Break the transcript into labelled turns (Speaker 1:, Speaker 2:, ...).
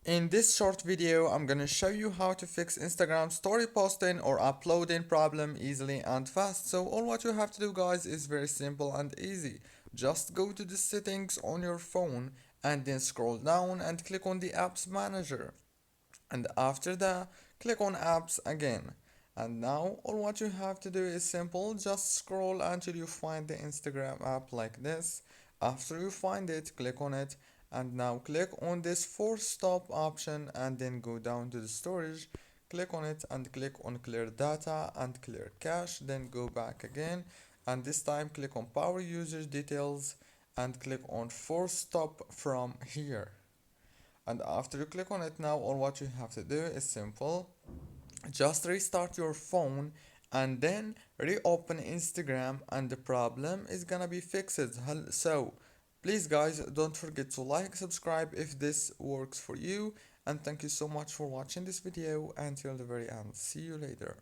Speaker 1: In this short video, I'm gonna show you how to fix Instagram story posting or uploading problem easily and fast. So all what you have to do, guys, is very simple and easy. Just go to the settings on your phone and then scroll down and click on the apps manager. And after that, click on apps again. And now all what you have to do is simple. Just scroll until you find the Instagram app like this. After you find it, click on it, and now click on this force stop option and then go down to the storage. Click on it and click on clear data and clear cache, then go back again, and this time click on power user details and click on force stop from here. And after you click on it, now all what you have to do is simple. Just restart your phone and then reopen Instagram and the problem is gonna be fixed. So please, guys, don't forget to like, subscribe if this works for you, and thank you so much for watching this video until the very end. See you later.